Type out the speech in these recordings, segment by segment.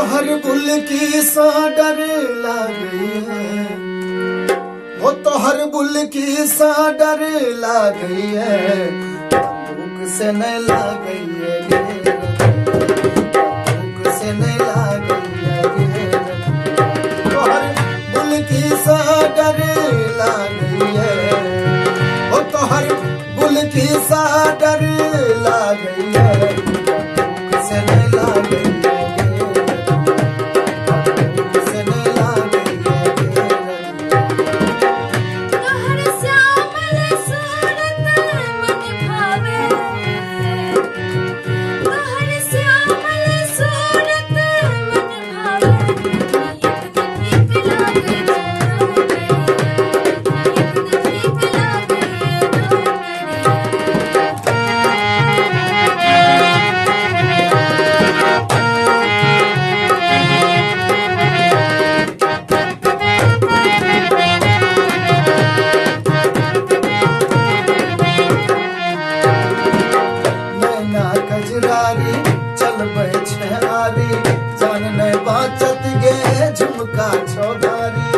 हर बुल की सा डर लग गई है, वो तो हर बुल की सा डर लग गई है, बंदूक से नहीं लग गई है, बंदूक से नहीं लग गई है, तो हर बुल की सा डर लग गई है, वो तो हर बुल की सा डर लग गई है, बंदूक से नहीं लग गई है। चल बछारी जान ने बाचत गे झुमका चौधारी,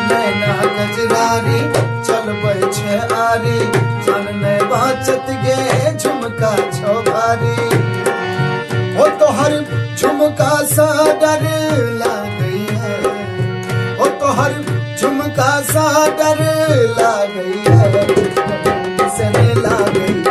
नैना गजरारी चल बछारी जान ने बाचत गे झुमका चौधारी, वो तो हर झुमका सा डर लग गई है, वो तो हर झुमका सा डर लग गई है, से नहीं लग गई।